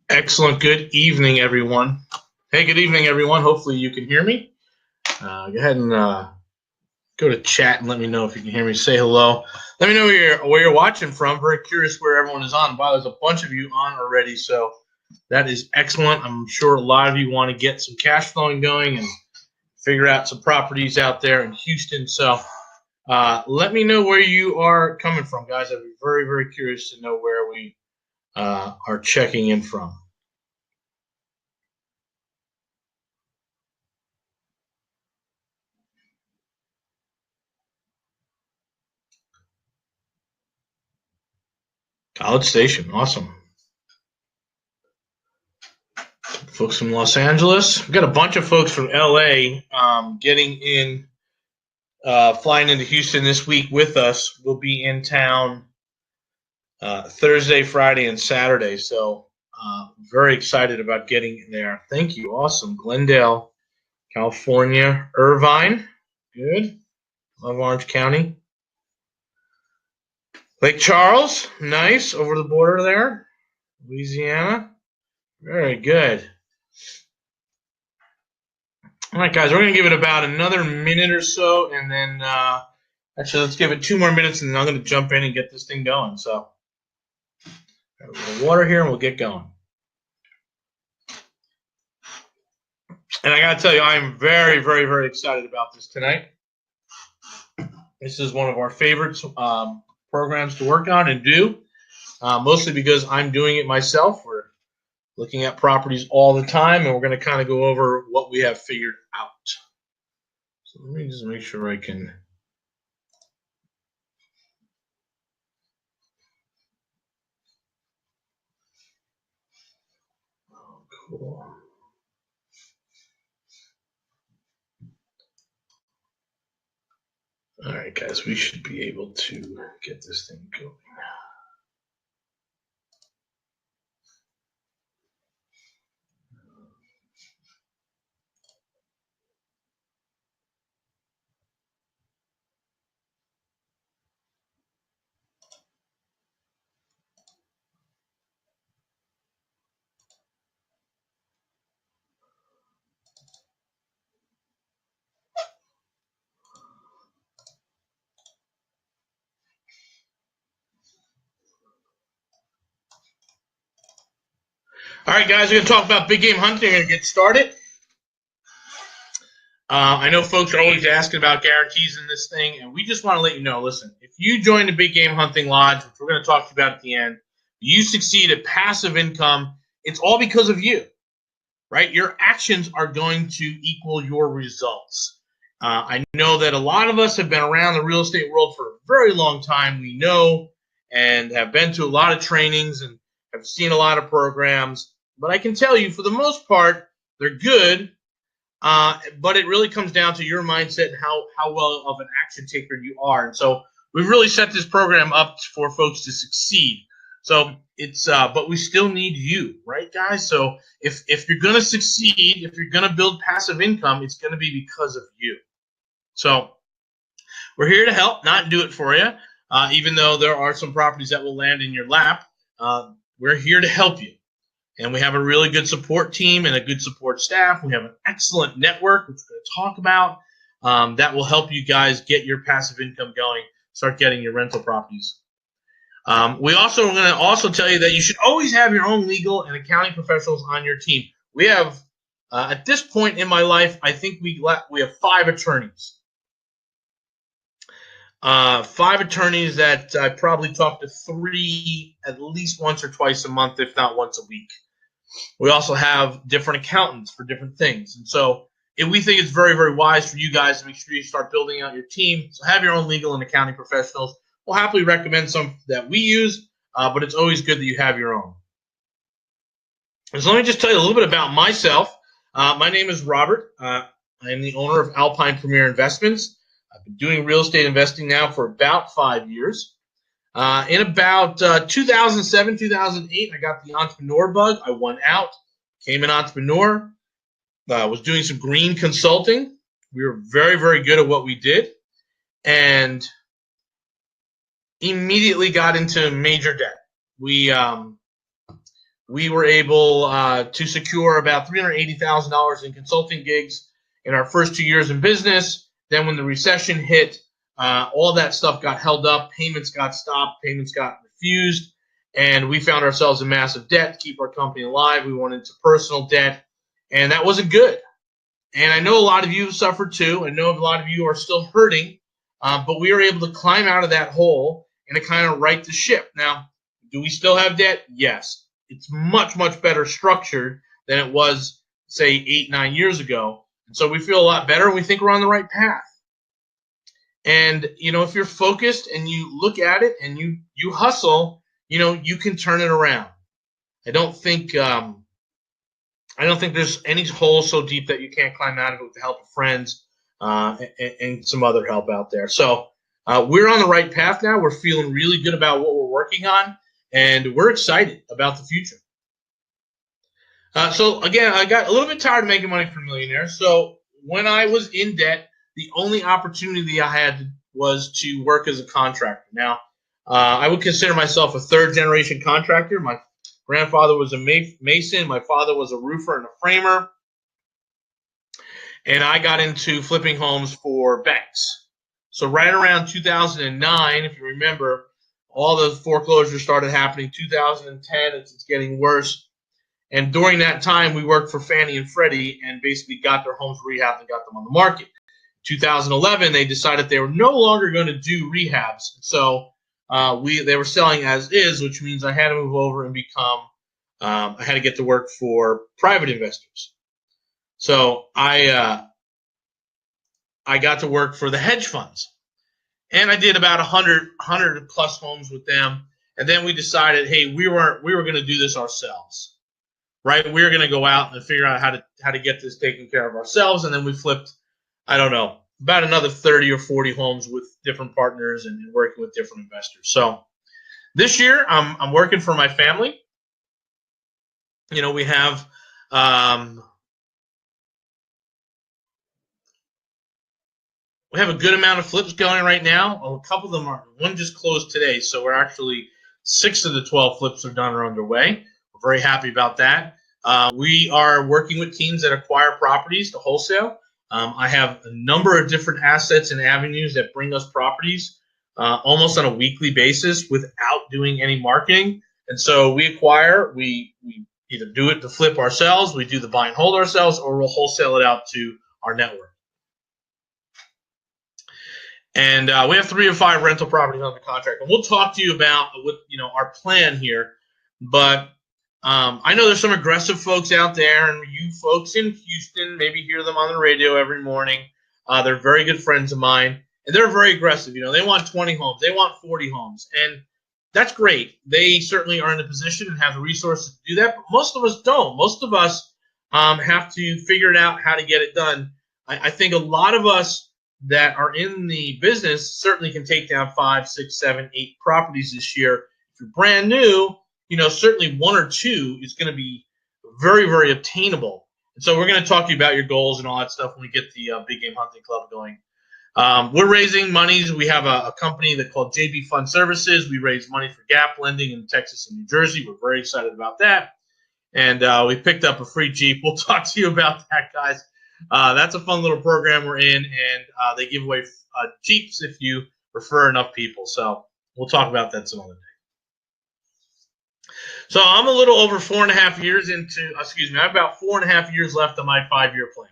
Excellent. Good evening, everyone. Hey, good evening, everyone. Hopefully you can hear me. Go ahead and go to chat and let me know if you can hear me. Say hello. Let me know where you're watching from. Very curious where everyone is on. Wow, there's a bunch of you on already, so that is excellent. I'm sure a lot of you want to get some cash flowing going and figure out some properties out there in Houston. So let me know where you are coming from, guys. I'd be very, very curious to know where we are checking in from. College Station, awesome. Folks from Los Angeles. We've got a bunch of folks from LA getting in, flying into Houston this week with us. We'll be in town Thursday, Friday, and Saturday. So very excited about getting there. Thank you. Awesome. Glendale, California. Irvine. Good. Love Orange County. Lake Charles. Nice. Over the border there. Louisiana. Very good. All right, guys, we're going to give it about another minute or so, and then actually let's give it 2 more minutes, and then I'm going to jump in and get this thing going. So got a little water here, and we'll get going. And I got to tell you, I'm very, very, very excited about this tonight. This is one of our favorite programs to work on and do, mostly because I'm doing it myself. We're looking at properties all the time, and we're going to kind of go over what we have figured out. So let me just make sure I can. Oh, cool. All right, guys, we should be able to get this thing going. All right, guys, we're going to talk about big game hunting. We're going to get started. I know folks are always asking about guarantees in this thing, and we just want to let you know, listen, if you join the big game hunting lodge, which we're going to talk about at the end, you succeed at passive income, it's all because of you, right? Your actions are going to equal your results. I know that a lot of us have been around the real estate world for a very long time. We know and have been to a lot of trainings and have seen a lot of programs. But I can tell you, for the most part, they're good. But it really comes down to your mindset and how well of an action taker you are. And so we've really set this program up for folks to succeed. So it's but we still need you, right, guys? So if you're going to succeed, if you're going to build passive income, it's going to be because of you. So we're here to help, not do it for you. Even though there are some properties that will land in your lap, we're here to help you. And we have a really good support team and a good support staff. We have an excellent network, which we're going to talk about, that will help you guys get your passive income going, start getting your rental properties. We also are going to also tell you that you should always have your own legal and accounting professionals on your team. We have, at this point in my life, I think we have 5 attorneys. 5 attorneys that I probably talk to 3 at least once or twice a month, if not once a week. We also have different accountants for different things. And so we think it's very, very wise for you guys to make sure you start building out your team. So have your own legal and accounting professionals. We'll happily recommend some that we use, but it's always good that you have your own. And so let me just tell you a little bit about myself. My name is Robert. I am the owner of Alpine Premier Investments. I've been doing real estate investing now for about 5 years. In about 2007, 2008, I got the entrepreneur bug. I went out, became an entrepreneur, was doing some green consulting. We were very, very good at what we did, and immediately got into major debt. We we were able to secure about $380,000 in consulting gigs in our first 2 years in business. Then when the recession hit, all that stuff got held up. Payments got stopped. Payments got refused. And we found ourselves in massive debt to keep our company alive. We went into personal debt, and that wasn't good. And I know a lot of you have suffered too. I know a lot of you are still hurting, but we were able to climb out of that hole and to kind of right the ship. Now, do we still have debt? Yes. It's much, much better structured than it was, say, 8, 9 years ago. And so we feel a lot better, and we think we're on the right path. And, if you're focused and you look at it and you hustle, you can turn it around. I don't think there's any hole so deep that you can't climb out of it with the help of friends and some other help out there. So we're on the right path now. We're feeling really good about what we're working on, and we're excited about the future. So again, I got a little bit tired of making money for millionaires. So when I was in debt, the only opportunity I had was to work as a contractor. Now, I would consider myself a third-generation contractor. My grandfather was a mason. My father was a roofer and a framer. And I got into flipping homes for banks. So right around 2009, if you remember, all the foreclosures started happening. 2010, it's getting worse. And during that time, we worked for Fannie and Freddie and basically got their homes rehabbed and got them on the market. 2011, they decided they were no longer going to do rehabs. So they were selling as is, which means I had to move over and I had to get to work for private investors. So I got to work for the hedge funds, and I did about 100 plus homes with them. And then we decided, hey, we were going to do this ourselves, right? We were going to go out and figure out how to get this taken care of ourselves. And then we flipped, I don't know, about another 30 or 40 homes with different partners and working with different investors. So this year, I'm working for my family. We have a good amount of flips going right now. A couple of them one just closed today, so we're actually 6 of the 12 flips are done or underway. We're very happy about that. We are working with teams that acquire properties to wholesale. I have a number of different assets and avenues that bring us properties almost on a weekly basis without doing any marketing. And so we acquire, we either do it to flip ourselves, we do the buy and hold ourselves, or we'll wholesale it out to our network. And we have 3 or 5 rental properties on the contract. And we'll talk to you about our plan here. But I know there's some aggressive folks out there, and you folks in Houston maybe hear them on the radio every morning. They're very good friends of mine, and they're very aggressive. They want 20 homes. They want 40 homes. And that's great. They certainly are in a position and have the resources to do that, but most of us don't. Most of us have to figure it out how to get it done. I think a lot of us that are in the business certainly can take down 5, 6, 7, 8 properties this year. If you're brand new, certainly 1 or 2 is going to be very, very obtainable. And so we're going to talk to you about your goals and all that stuff when we get the Big Game Hunting Club going. We're raising monies. We have a company that called JB Fund Services. We raise money for gap lending in Texas and New Jersey. We're very excited about that. And we picked up a free Jeep. We'll talk to you about that, guys. That's a fun little program we're in, and they give away Jeeps if you refer enough people. So we'll talk about that some other day. So I'm a little over 4.5 years I have about 4.5 years left on my 5-year plan,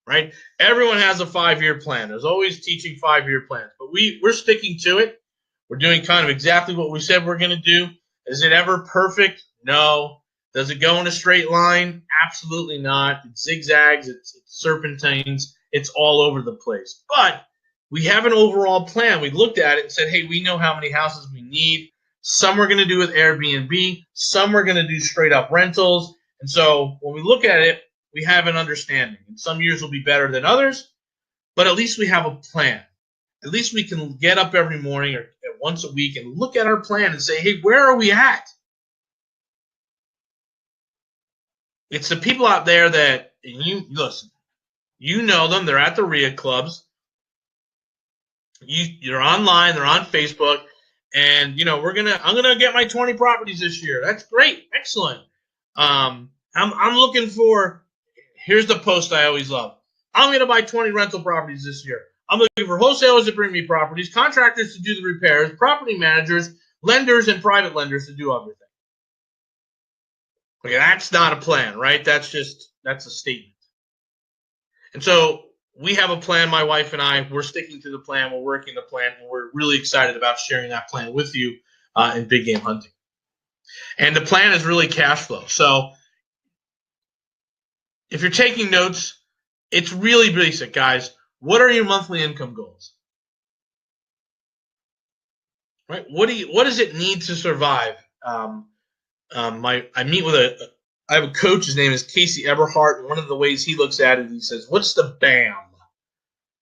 right? Everyone has a 5-year plan. There's always teaching 5-year plans, but we're sticking to it. We're doing kind of exactly what we said we're going to do. Is it ever perfect? No. Does it go in a straight line? Absolutely not. It zigzags, it's serpentines, it's all over the place. But we have an overall plan. We looked at it and said, hey, we know how many houses we need. Some we're going to do with Airbnb. Some we're going to do straight up rentals. And so when we look at it, we have an understanding. And some years will be better than others, but at least we have a plan. At least we can get up every morning or once a week and look at our plan and say, hey, where are we at? It's the people out there that, listen, you know them. They're at the RIA clubs. You're online. They're on Facebook. and I'm gonna get my 20 properties this year. That's great, excellent. I'm looking for. Here's the post I always love. I'm gonna buy 20 rental properties this year. I'm looking for wholesalers to bring me properties, contractors to do the repairs, property managers, lenders, and private lenders to do everything. Okay, that's not a plan, right? That's a statement. And so we have a plan, my wife and I. We're sticking to the plan. We're working the plan, and we're really excited about sharing that plan with you in big game hunting. And the plan is really cash flow. So if you're taking notes, it's really basic, guys. What are your monthly income goals? Right? What does it need to survive? I have a coach. His name is Casey Eberhardt. And one of the ways he looks at it, he says, "What's the BAM?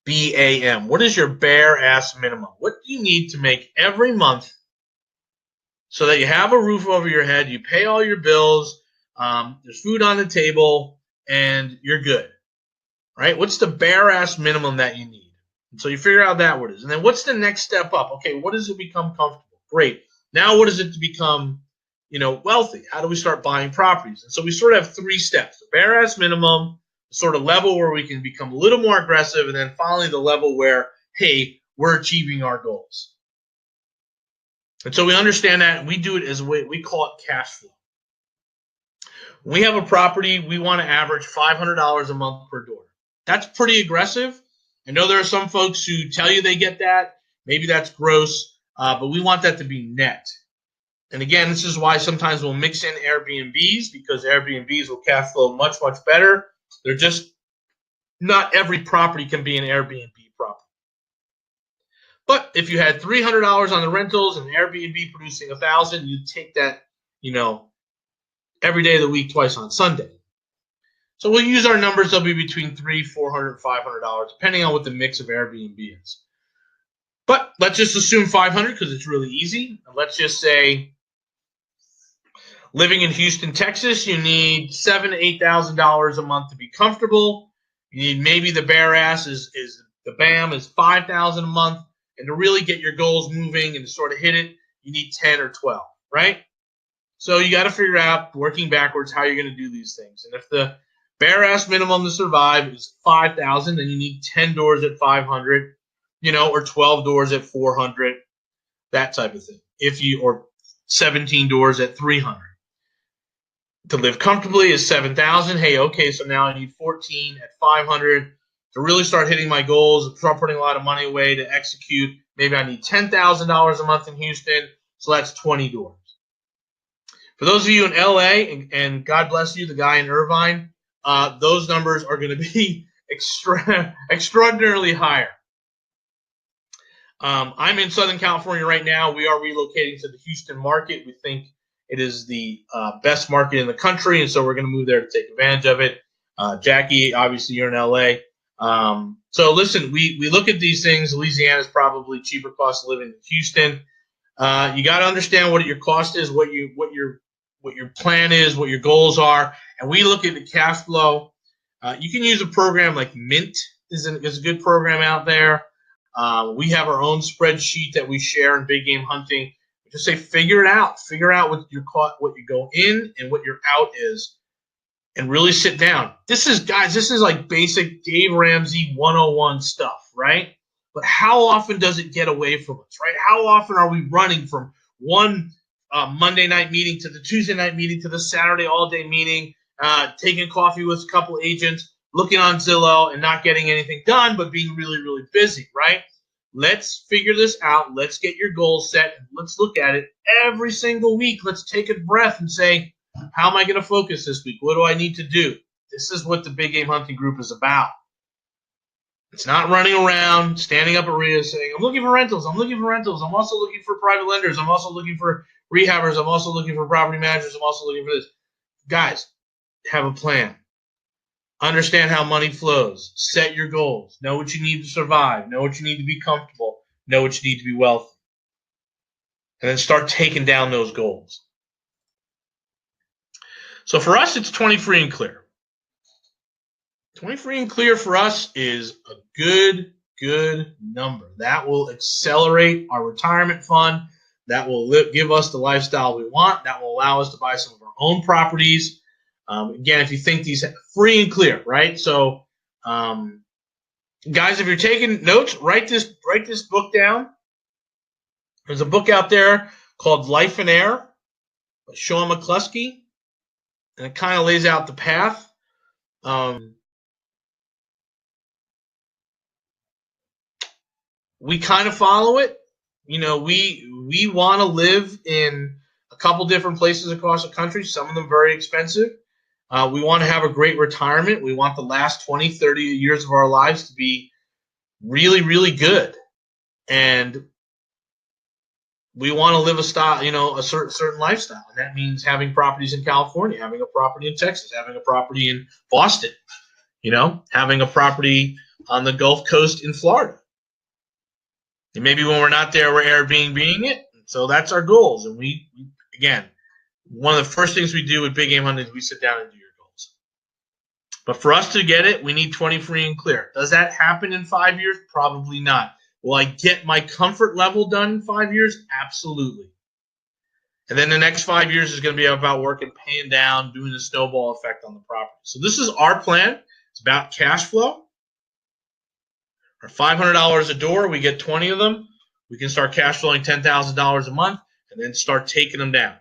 BAM. What is your bare ass minimum? What do you need to make every month so that you have a roof over your head, you pay all your bills, there's food on the table, and you're good, right? What's the bare ass minimum that you need?" And so you figure out that what it is. And then what's the next step up? Okay, what does it become comfortable? Great. Now what is it to become, wealthy? How do we start buying properties? And so we sort of have 3 steps: the bare ass minimum, the sort of level where we can become a little more aggressive, and then finally the level where, hey, we're achieving our goals. And so we understand that, and we do it as we call it cash flow. When we have a property, we want to average $500 a month per door. That's pretty aggressive. I know there are some folks who tell you they get that. Maybe that's gross, but we want that to be net. And again, this is why sometimes we'll mix in Airbnbs, because Airbnbs will cash flow much, much better. They're just not every property can be an Airbnb property. But if you had $300 on the rentals and Airbnb producing $1,000, you'd take that, every day of the week, twice on Sunday. So we'll use our numbers. They'll be between $300, $400, $500, depending on what the mix of Airbnb is. But let's just assume 500 because it's really easy. Let's just say, living in Houston, Texas, you need $7,000 to $8,000 a month to be comfortable. You need maybe the bare ass is the BAM is $5,000 a month, and to really get your goals moving and to sort of hit it, you need 10 or 12, right? So you got to figure out, working backwards, how you're going to do these things. And if the bare ass minimum to survive is 5,000, then you need 10 doors at 500, or 12 doors at 400, that type of thing. Or 17 doors at 300. To live comfortably is 7,000. Hey, okay, so now I need 14 at 500 to really start hitting my goals, start putting a lot of money away to execute. Maybe I need $10,000 a month in Houston, so that's 20 doors. For those of you in LA, and God bless you, the guy in Irvine, those numbers are going to be extraordinarily higher. I'm in Southern California right now. We are relocating to the Houston market. We think it is the best market in the country, and so we're going to move there to take advantage of it. Jackie, obviously, you're in LA. So listen, we look at these things. Louisiana is probably cheaper cost of living than Houston. You got to understand what your cost is, what your plan is, what your goals are, and we look at the cash flow. You can use a program like Mint is a good program out there. We have our own spreadsheet that we share in big game hunting. We just say figure it out. Figure out what you go in and what your out is, and really sit down. This is like basic Dave Ramsey 101 stuff, right? But how often does it get away from us, right? How often are we running from one Monday night meeting to the Tuesday night meeting to the Saturday all-day meeting, taking coffee with a couple agents, looking on Zillow and not getting anything done, but being really, really busy, right? Let's figure this out. Let's get your goals set. Let's look at it every single week. Let's take a breath and say, how am I going to focus this week? What do I need to do? This is what the Big Game Hunting Group is about. It's not running around, standing up at RIA saying, I'm looking for rentals. I'm looking for rentals. I'm also looking for private lenders. I'm also looking for rehabbers. I'm also looking for property managers. I'm also looking for this. Guys, have a plan. Understand how money flows. Set your goals. Know what you need to survive. Know what you need to be comfortable. Know what you need to be wealthy. And then start taking down those goals. So for us, it's 20 free and clear. 20 free and clear for us is a good number. That will accelerate our retirement fund. that will give us the lifestyle we want, that will allow us to buy some of our own properties. Again, if you think these free and clear, right? So, guys, if you're taking notes, write this book down. There's a book out there called Life in Air by Sean McCluskey, and it kind of lays out the path. We kind of follow it. You know, we want to live in a couple different places across the country, some of them very expensive. We want to have a great retirement. We want the last 20, 30 years of our lives to be really, really good. And we want to live a style, a certain lifestyle. And that means having properties in California, having a property in Texas, having a property in Boston, having a property on the Gulf Coast in Florida. And maybe when we're not there, we're Airbnb-ing it. So that's our goals. And we again, one of the first things we do with Big Game Hunting is we sit down and do your goals. But for us to get it, we need 20 free and clear. Does that happen in 5 years? Probably not. Will I get my comfort level done in 5 years? Absolutely. And then the next 5 years is going to be about working, paying down, doing the snowball effect on the property. So this is our plan. It's about cash flow. For $500 a door, we get 20 of them. We can start cash flowing $10,000 a month and then start taking them down.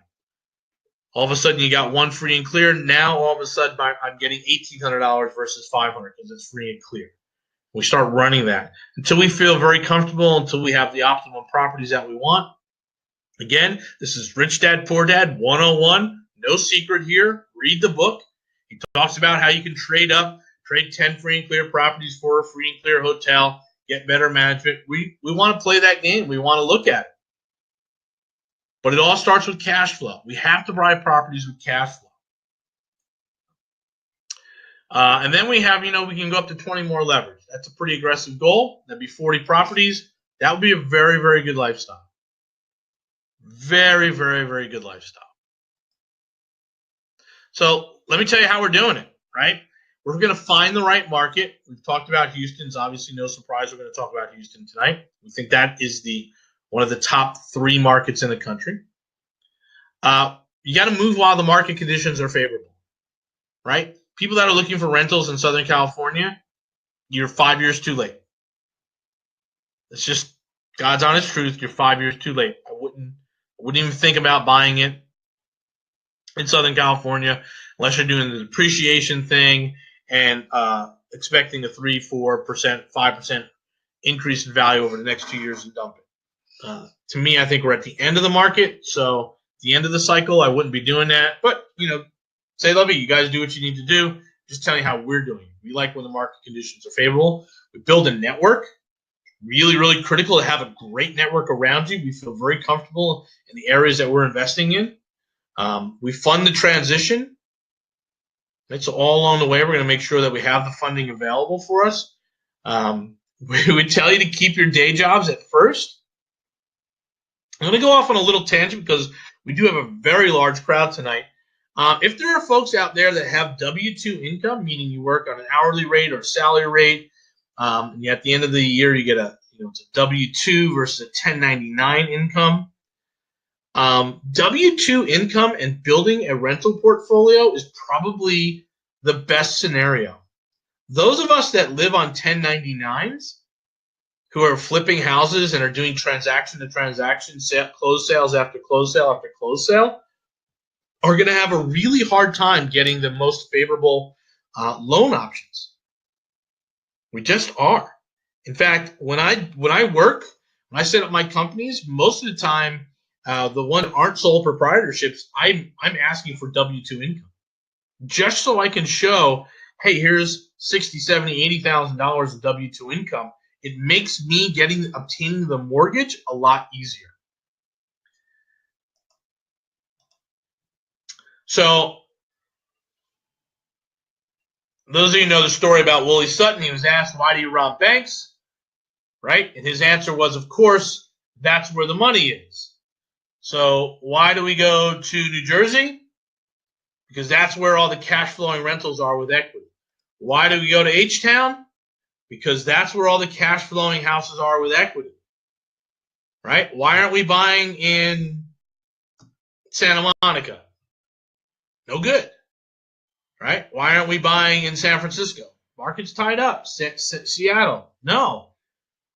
All of a sudden, you got one free and clear. Now, all of a sudden, I'm getting $1,800 versus $500 because it's free and clear. We start running that until we feel very comfortable, until we have the optimum properties that we want. Again, this is Rich Dad, Poor Dad 101. No secret here. Read the book. He talks about how you can trade 10 free and clear properties for a free and clear hotel, get better management. We want to play that game. We want to look at it. But it all starts with cash flow. We have to buy properties with cash flow. And then we have, we can go up to 20 more leverage. That's a pretty aggressive goal. That'd be 40 properties. That would be a very, very good lifestyle. Very, very, very good lifestyle. So let me tell you how we're doing it, right? We're going to find the right market. We've talked about Houston's obviously no surprise. We're going to talk about Houston tonight. We think that is one of the top 3 markets in the country. You got to move while the market conditions are favorable, right? People that are looking for rentals in Southern California, you're 5 years too late. It's just God's honest truth. You're 5 years too late. I wouldn't even think about buying it in Southern California unless you're doing the depreciation thing and expecting a 3, 4%, 5% increase in value over the next 2 years and dump it. To me, I think we're at the end of the market. So the end of the cycle, I wouldn't be doing that. But, say, Lovey, you guys do what you need to do. Just tell you how we're doing it. We like when the market conditions are favorable. We build a network. Really, really critical to have a great network around you. We feel very comfortable in the areas that we're investing in. We fund the transition. It's all along the way. We're going to make sure that we have the funding available for us. We would tell you to keep your day jobs at first. I'm going to go off on a little tangent because we do have a very large crowd tonight. If there are folks out there that have W-2 income, meaning you work on an hourly rate or a salary rate, and at the end of the year you get it's a W-2 versus a 1099 income. W-2 income and building a rental portfolio is probably the best scenario. Those of us that live on 1099s, who are flipping houses and are doing transaction to transaction, close sales after close sale after close sale, are going to have a really hard time getting the most favorable loan options. We just are. In fact, when I set up my companies, most of the time, the ones that aren't sole proprietorships, I'm asking for W-2 income, just so I can show, hey, here's $60,000, $70,000, $80,000 of W-2 income. It makes me obtaining the mortgage a lot easier. So those of you know the story about Willie Sutton. He was asked, why do you rob banks? Right? And his answer was, of course, that's where the money is. So why do we go to New Jersey? Because that's where all the cash flowing rentals are with equity. Why do we go to H-Town? Because that's where all the cash flowing houses are with equity. right? Why aren't we buying in Santa Monica? No good, right? Why aren't we buying in San Francisco? Market's tied up. Seattle, no.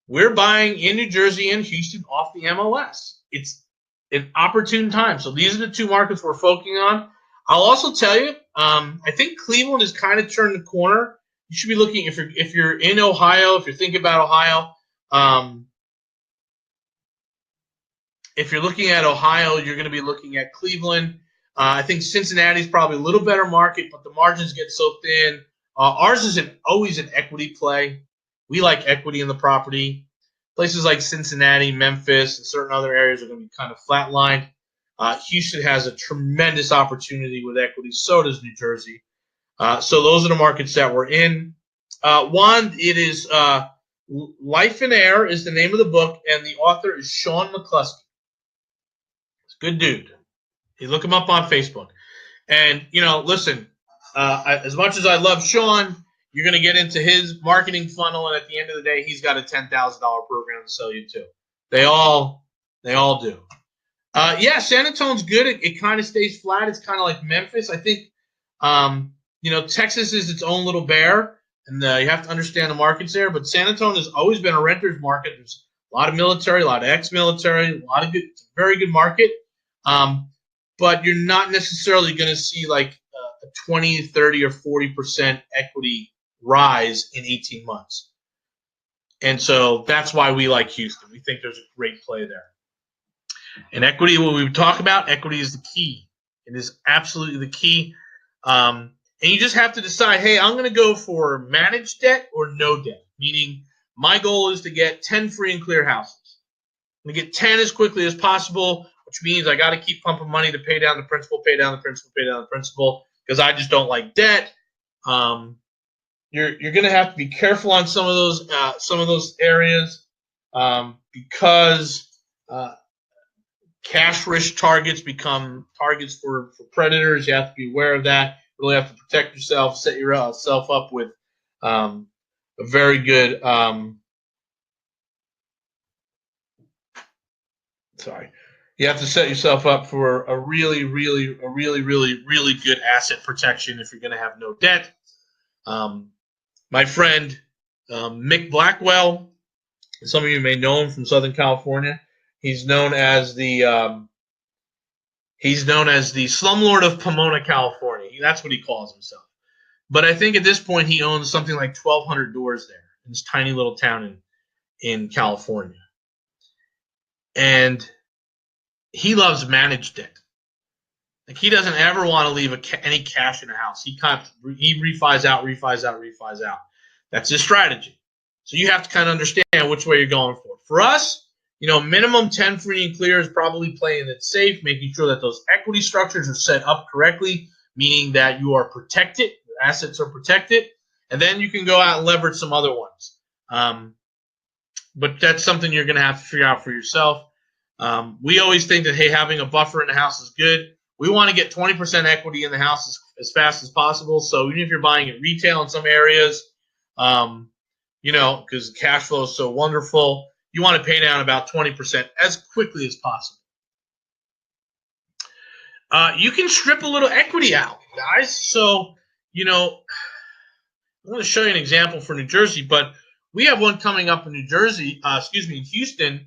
We're buying in New Jersey and Houston off the MLS. It's an opportune time. So these are the two markets we're focusing on. I'll also tell you, I think Cleveland has kind of turned the corner. You should be looking if you're in Ohio, if you're thinking about Ohio. If you're looking at Ohio, you're going to be looking at Cleveland. I think Cincinnati's probably a little better market, but the margins get so thin. Ours is always an equity play. We like equity in the property. Places like Cincinnati, Memphis, and certain other areas are going to be kind of flatlined. Houston has a tremendous opportunity with equity. So does New Jersey. So those are the markets that we're in. One, it is Life in Air is the name of the book, and the author is Sean McCluskey. Good dude. You look him up on Facebook. And, listen, as much as I love Sean, you're going to get into his marketing funnel, and at the end of the day, he's got a $10,000 program to sell you too. They all do. San Antonio's good. It kind of stays flat. It's kind of like Memphis. I think, Texas is its own little bear, and you have to understand the markets there. But San Antonio has always been a renter's market. There's a lot of military, a lot of ex-military, a lot of good. It's a very good market. But you're not necessarily going to see like a 20, 30, or 40% equity rise in 18 months. And so that's why we like Houston. We think there's a great play there. And equity, what we talk about, equity is the key. It is absolutely the key. And you just have to decide, hey, I'm going to go for managed debt or no debt, meaning my goal is to get 10 free and clear houses. I'm going to get 10 as quickly as possible, which means I got to keep pumping money to pay down the principal, because I just don't like debt. You're going to have to be careful on some of those areas because cash-rich targets become targets for predators. You have to be aware of that. You really have to protect yourself, set yourself up with a very good You have to set yourself up for a really good asset protection if you're going to have no debt. My friend Mick Blackwell, some of you may know him from Southern California. He's known as the slumlord of Pomona, California. That's what he calls himself. But I think at this point he owns something like 1,200 doors there in this tiny little town in California. And he loves managed debt. Like he doesn't ever want to leave any cash in a house. He refis out. That's his strategy. So you have to kind of understand which way you're going for. For us, minimum 10 free and clear is probably playing it safe, making sure that those equity structures are set up correctly, meaning that you are protected, your assets are protected, and then you can go out and leverage some other ones. But that's something you're going to have to figure out for yourself. We always think that, hey, having a buffer in the house is good. We want to get 20% equity in the house as fast as possible. So even if you're buying it retail in some areas, because the cash flow is so wonderful, you want to pay down about 20% as quickly as possible. You can strip a little equity out, guys. So, I'm going to show you an example for New Jersey, but we have one coming up in in Houston,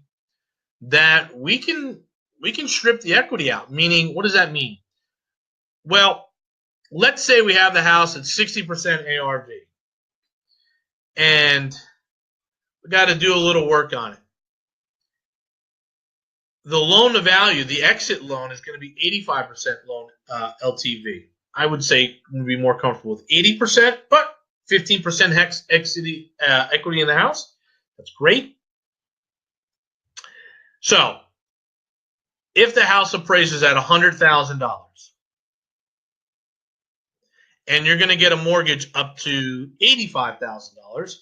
that we can strip the equity out. Meaning, what does that mean? Well, let's say we have the house at 60% ARV, and we got to do a little work on it. The loan to value, the exit loan, is going to be 85% loan LTV. I would say it would be more comfortable with 80%, but 15% equity in the house. That's great. So, if the house appraises at $100,000 and you're going to get a mortgage up to $85,000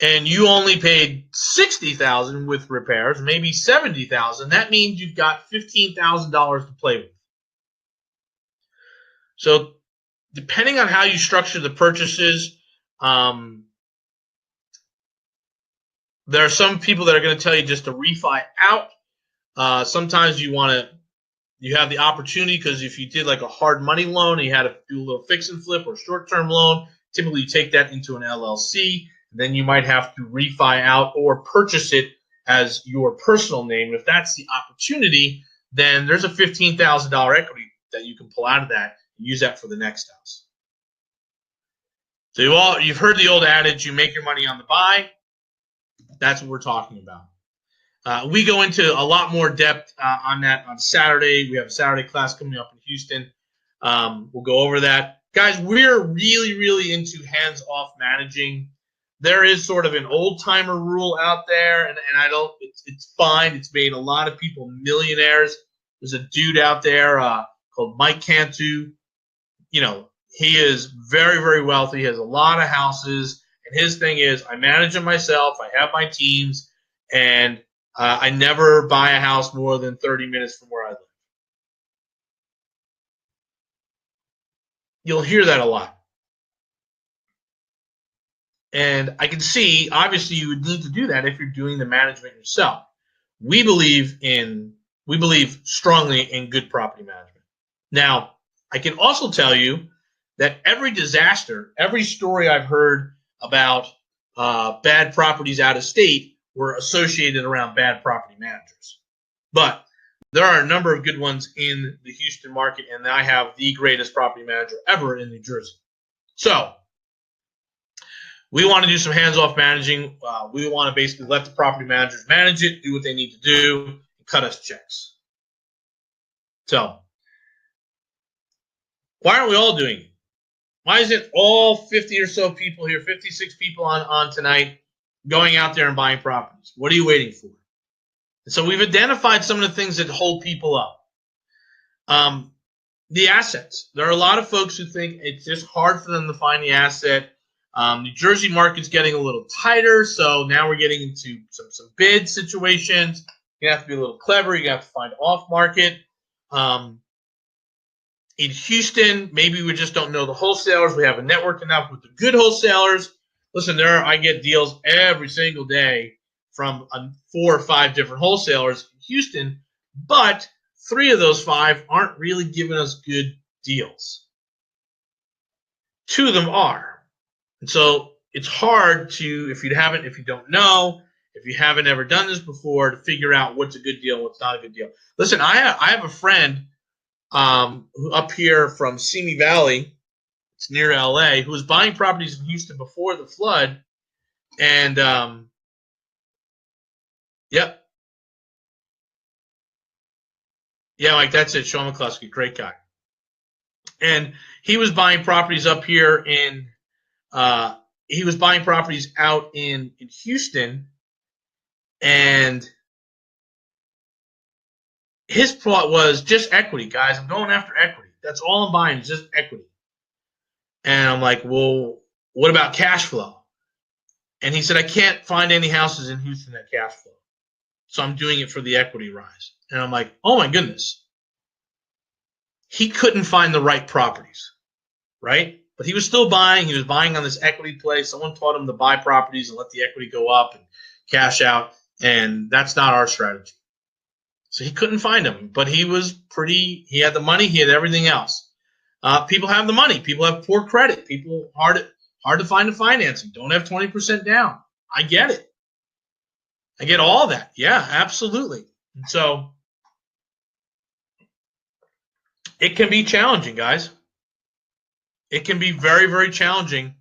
and you only paid $60,000 with repairs, maybe $70,000, that means you've got $15,000 to play with. So, depending on how you structure the purchases, There are some people that are going to tell you just to refi out. Sometimes you have the opportunity, because if you did like a hard money loan and you had to do a little fix and flip or short-term loan, typically you take that into an LLC. Then you might have to refi out or purchase it as your personal name. If that's the opportunity, then there's a $15,000 equity that you can pull out of that and use that for the next house. So you've heard the old adage, you make your money on the buy. That's what we're talking about. We go into a lot more depth on that on Saturday. We have a Saturday class coming up in Houston. We'll go over that. Guys, we're really, really into hands-off managing. There is sort of an old-timer rule out there, and it's fine. It's made a lot of people millionaires. There's a dude out there called Mike Cantu. He is very, very wealthy. He has a lot of houses, and his thing is, I manage them myself. I have my teams, and I never buy a house more than 30 minutes from where I live. You'll hear that a lot. And I can see, obviously, you would need to do that if you're doing the management yourself. We believe strongly in good property management. Now, I can also tell you that every disaster, every story I've heard about bad properties out of state were associated around bad property managers. But there are a number of good ones in the Houston market, and I have the greatest property manager ever in New Jersey. So we want to do some hands-off managing. We want to basically let the property managers manage it, do what they need to do, and cut us checks. So why aren't we all doing it? Why isn't all 50 or so people here, 56 people on tonight, going out there and buying properties? What are you waiting for? And so we've identified some of the things that hold people up. The assets. There are a lot of folks who think it's just hard for them to find the asset. New Jersey market's getting a little tighter, so now we're getting into some bid situations. You have to be a little clever. You have to find off market. In Houston, maybe we just don't know the wholesalers. We haven't networked enough with the good wholesalers. Listen, I get deals every single day from 4 or 5 different wholesalers in Houston, but 3 of those 5 aren't really giving us good deals. 2 of them are. And so it's hard to, if you don't know, if you haven't ever done this before, to figure out what's a good deal, what's not a good deal. Listen, I have a friend up here from Simi Valley, it's near LA, who was buying properties in Houston before the flood, and Mike, that's it. Sean McCluskey, great guy. And he was buying properties up here he was buying properties out in Houston, and his plot was just equity, guys. I'm going after equity. That's all I'm buying is just equity. And I'm like, well, what about cash flow? And he said, I can't find any houses in Houston that cash flow. So I'm doing it for the equity rise. And I'm like, oh my goodness. He couldn't find the right properties, right? But he was still buying. He was buying on this equity play. Someone taught him to buy properties and let the equity go up and cash out. And that's not our strategy. So he couldn't find them, but he had the money, he had everything else. People have the money. People have poor credit. People hard to find the financing. Don't have 20% down. I get it. I get all that. Yeah, absolutely. And so it can be challenging, guys. It can be very, very challenging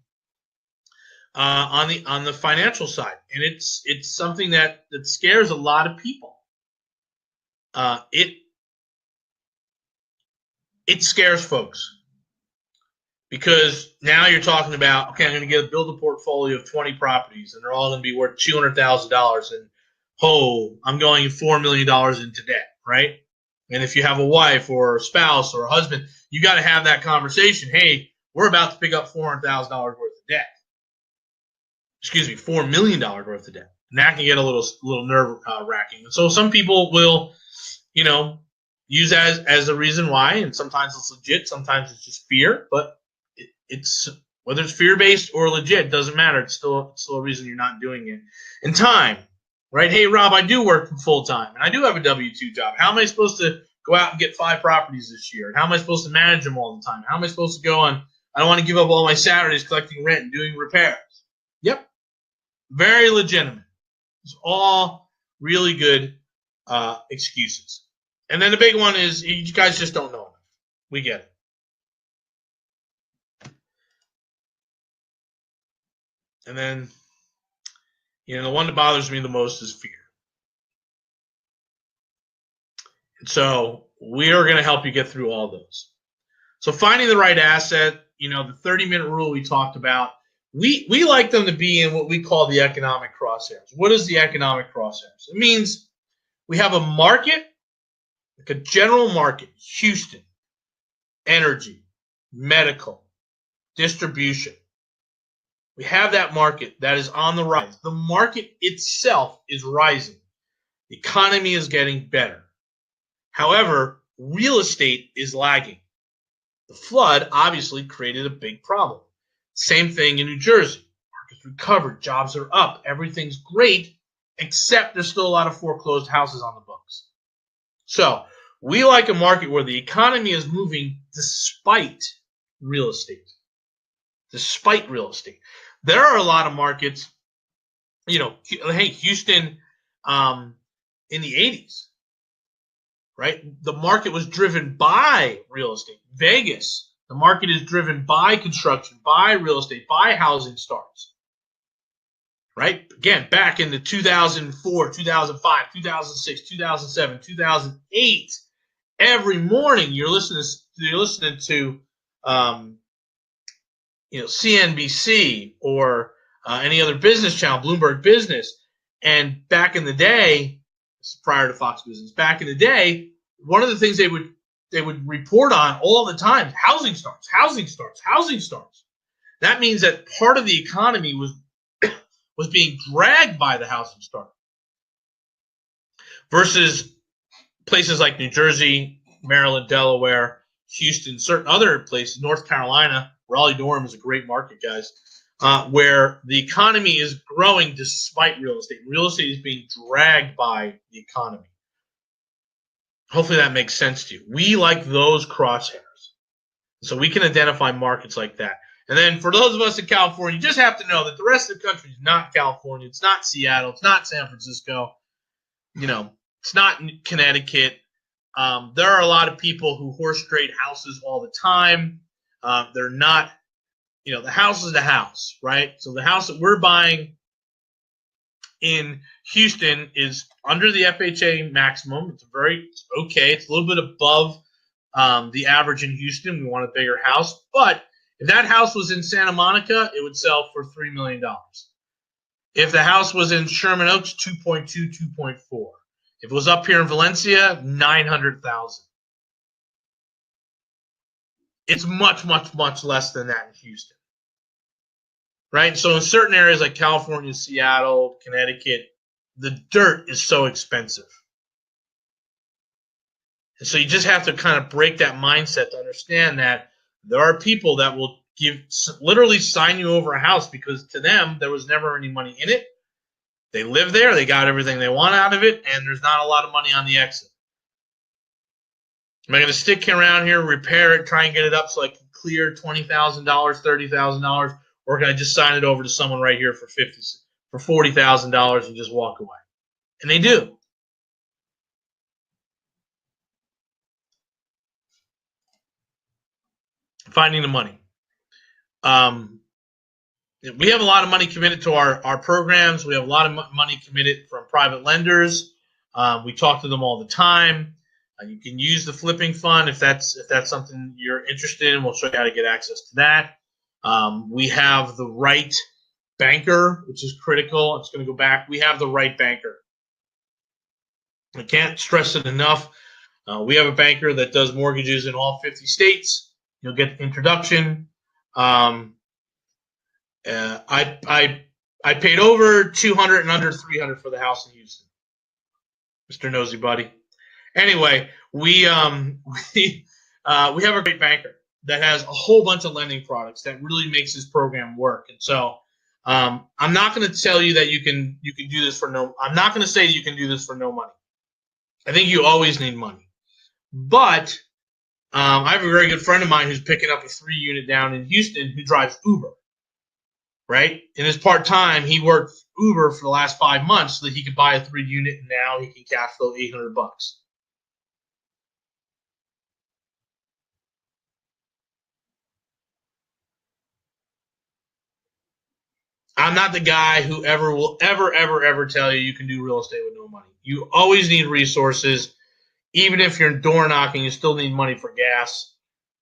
on the financial side, and it's something that scares a lot of people. It scares folks because now you're talking about, okay, I'm going to build a portfolio of 20 properties, and they're all going to be worth $200,000, and I'm going $4 million into debt, right? And if you have a wife or a spouse or a husband, you got to have that conversation. Hey, we're about to pick up $400,000 worth of debt. Excuse me, $4 million worth of debt. And that can get a little nerve wracking. And so some people will, use that as a reason why, and sometimes it's legit, sometimes it's just fear, but it's Whether it's fear-based or legit, doesn't matter. It's still a reason you're not doing it. And time, right? Hey, Rob, I do work full-time, and I do have a W-2 job. How am I supposed to go out and get 5 properties this year? And how am I supposed to manage them all the time? How am I supposed to go on? I don't want to give up all my Saturdays collecting rent and doing repairs. Yep. Very legitimate. It's all really good excuses. And then the big one is you guys just don't know enough. We get it. And then, the one that bothers me the most is fear. And so we are going to help you get through all those. So finding the right asset, the 30-minute rule we talked about, we like them to be in what we call the economic crosshairs. What is the economic crosshairs? It means we have a market, like a general market, Houston, energy, medical, distribution. We have that market that is on the rise. The market itself is rising. The economy is getting better. However, real estate is lagging. The flood obviously created a big problem. Same thing in New Jersey. Market's recovered. Jobs are up. Everything's great, except there's still a lot of foreclosed houses on the books. So we like a market where the economy is moving despite real estate. Despite real estate. There are a lot of markets, hey, Houston in the 80s, right? The market was driven by real estate. Vegas, the market is driven by construction, by real estate, by housing starts, right? Again, back in the 2004, 2005, 2006, 2007, 2008, every morning you're listening to CNBC or any other business channel, Bloomberg Business. And back in the day, prior to Fox Business, back in the day, one of the things they would report on all the time, housing starts. That means that part of the economy was being dragged by the housing start. Versus places like New Jersey, Maryland, Delaware, Houston, certain other places, North Carolina, Raleigh-Durham is a great market, guys, where the economy is growing despite real estate. Real estate is being dragged by the economy. Hopefully that makes sense to you. We like those crosshairs. So we can identify markets like that. And then for those of us in California, you just have to know that the rest of the country is not California. It's not Seattle. It's not San Francisco. It's not Connecticut. There are a lot of people who horse trade houses all the time. They're not, the house is the house, right? So the house that we're buying in Houston is under the FHA maximum. It's okay. It's a little bit above the average in Houston. We want a bigger house. But if that house was in Santa Monica, it would sell for $3 million. If the house was in Sherman Oaks, 2.2, 2.4. If it was up here in Valencia, 900,000. It's much, much, much less than that in Houston, right? So in certain areas like California, Seattle, Connecticut, the dirt is so expensive. And so you just have to kind of break that mindset to understand that there are people that will literally sign you over a house because to them there was never any money in it. They live there, they got everything they want out of it, and there's not a lot of money on the exit. Am I going to stick around here, repair it, try and get it up so I can clear $20,000, $30,000, or can I just sign it over to someone right here for $40,000 and just walk away? And they do. Finding the money. We have a lot of money committed to our programs. We have a lot of money committed from private lenders. We talk to them all the time. You can use the flipping fund if that's something you're interested in. We'll show you how to get access to that. We have the right banker, which is critical. It's going to go back. We have the right banker. I can't stress it enough. We have a banker that does mortgages in all 50 states. You'll get the introduction. I paid over $200 and under $300 for the house in Houston, Mr. Nosy Buddy. Anyway, we have a great banker. that has a whole bunch of lending products that really makes this program work. And so I'm not going to tell you that you can do this for no. I'm not going to say that you can do this for no money. I think you always need money. But I have a very good friend of mine who's picking up a 3-unit down in Houston who drives Uber. Right? In his part-time, he worked Uber for the last 5 months so that he could buy a 3-unit, and now he can cash flow $800. I'm not the guy who will ever tell you can do real estate with no money. You always need resources. Even if you're door knocking, you still need money for gas.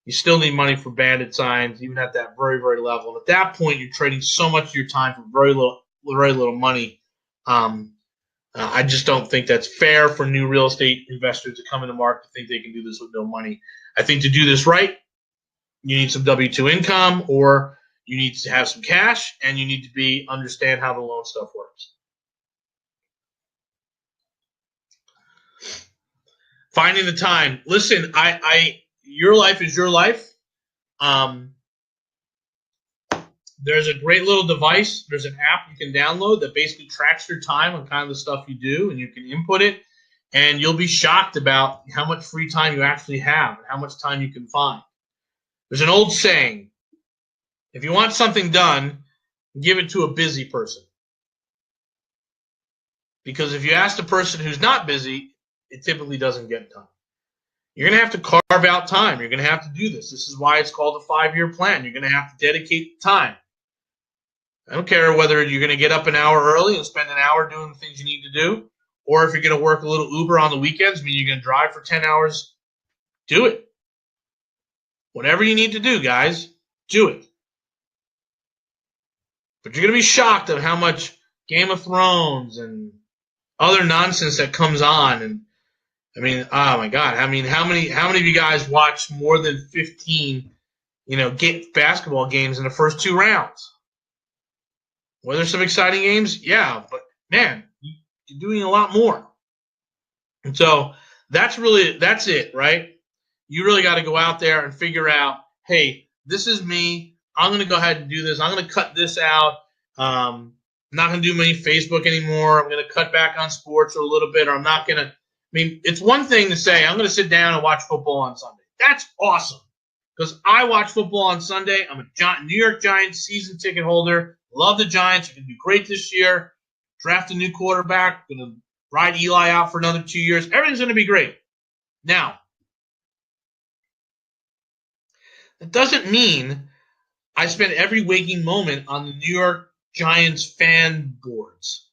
You still need money for bandit signs, even at that very, very level. And at that point, you're trading so much of your time for very little money. I just don't think that's fair for new real estate investors to come in the market to think they can do this with no money. I think to do this right, you need some W-2 income, or you need to have some cash, and you need to understand how the loan stuff works. Finding the time. Listen, your life is your life. There's a great little device. There's an app you can download that basically tracks your time on kind of the stuff you do, and you can input it, and you'll be shocked about how much free time you actually have and how much time you can find. There's an old saying, if you want something done, give it to a busy person. Because if you ask the person who's not busy, it typically doesn't get done. You're going to have to carve out time. You're going to have to do this. This is why it's called a 5-year plan. You're going to have to dedicate time. I don't care whether you're going to get up an hour early and spend an hour doing the things you need to do, or if you're going to work a little Uber on the weekends, I mean, you're going to drive for 10 hours, do it. Whatever you need to do, guys, do it. But you're going to be shocked at how much Game of Thrones and other nonsense that comes on. And I mean, oh my God. I mean, how many of you guys watch more than 15, basketball games in the first 2 rounds? Were there some exciting games? Yeah, but man, you're doing a lot more. And so that's it, right? You really got to go out there and figure out, hey, this is me. I'm going to go ahead and do this. I'm going to cut this out. I'm not going to do many Facebook anymore. I'm going to cut back on sports a little bit, or I'm not going to. I mean, it's one thing to say, I'm going to sit down and watch football on Sunday. That's awesome, because I watch football on Sunday. I'm a New York Giants season ticket holder. Love the Giants. They're going to do great this year. Draft a new quarterback. Going to ride Eli out for another 2 years. Everything's going to be great. Now, that doesn't mean I spend every waking moment on the New York Giants fan boards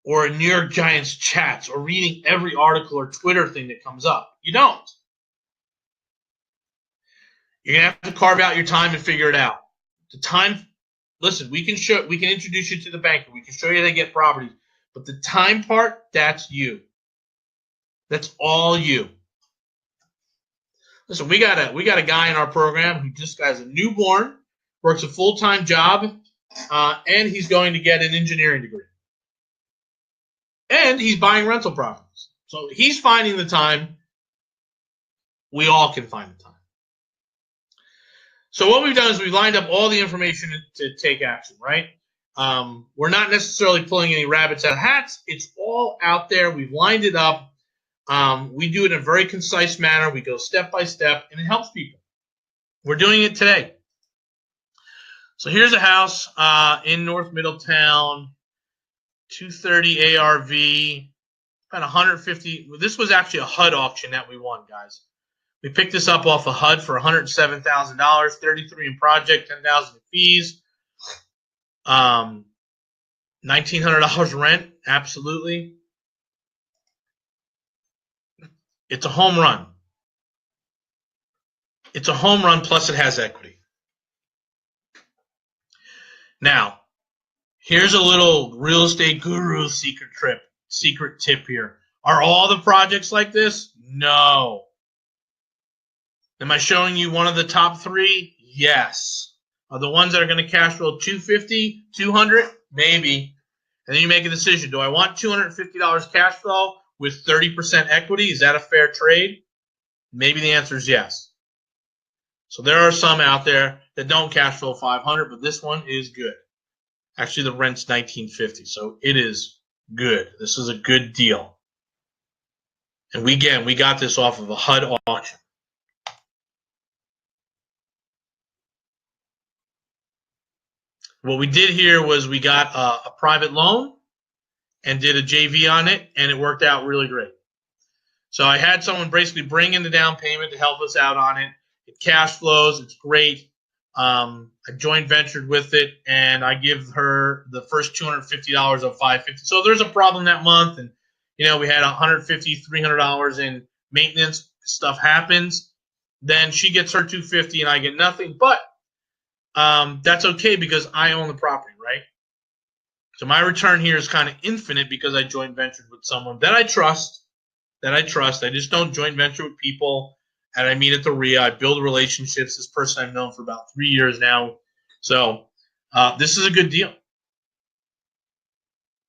or New York Giants chats or reading every article or Twitter thing that comes up. You don't. You're going to have to carve out your time and figure it out. The time, listen, we can introduce you to the banker. We can show you how to get properties. But the time part, that's you. That's all you. Listen, we got a guy in our program who just has a newborn, works a full-time job, and he's going to get an engineering degree. And he's buying rental properties. So he's finding the time. We all can find the time. So what we've done is we've lined up all the information to take action, right? We're not necessarily pulling any rabbits out of hats. It's all out there. We've lined it up. We do it in a very concise manner. We go step by step, and it helps people. We're doing it today. So here's a house in North Middletown, 230 ARV, about 150. This was actually a HUD auction that we won, guys. We picked this up off a HUD for $107,000, $33,000 in project, $10,000 in fees, $1,900 rent. Absolutely. It's a home run. It's a home run, plus it has equity. Now, here's a little real estate guru secret tip here. Are all the projects like this? No. Am I showing you one of the top 3? Yes. Are the ones that are going to cash flow $250, $200? Maybe. And then you make a decision. Do I want $250 cash flow with 30% equity? Is that a fair trade? Maybe the answer is yes. So there are some out there that don't cash flow 500, but this one is good. Actually, the rent's $19.50, so it is good. This is a good deal. And we got this off of a HUD auction. What we did here was we got a private loan and did a JV on it, and it worked out really great. So I had someone basically bring in the down payment to help us out on it. It cash flows. It's great. I joint ventured with it, and I give her the first $250 of $550. So there's a problem that month, and we had $150, $300 in maintenance. Stuff happens. Then she gets her $250, and I get nothing. But that's okay because I own the property, right? So my return here is kind of infinite because I joint ventured with someone that I trust. I just don't joint venture with people and I meet at the RIA. I build relationships. This person I've known for about 3 years now. So this is a good deal.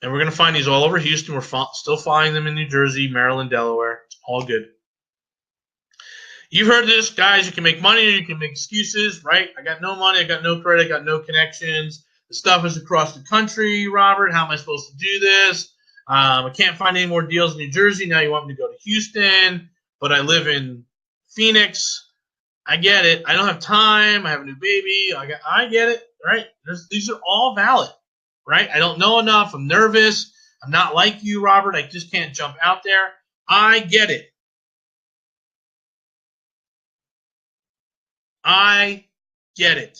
And we're going to find these all over Houston. We're still finding them in New Jersey, Maryland, Delaware. It's all good. You've heard this, guys. You can make money or you can make excuses, right? I got no money. I got no credit. I got no connections. The stuff is across the country, Robert. How am I supposed to do this? I can't find any more deals in New Jersey. Now you want me to go to Houston, but I live in Phoenix. I get it. I don't have time. I have a new baby. I get it, right? These are all valid, right? I don't know enough. I'm nervous. I'm not like you, Robert. I just can't jump out there. I get it. I get it.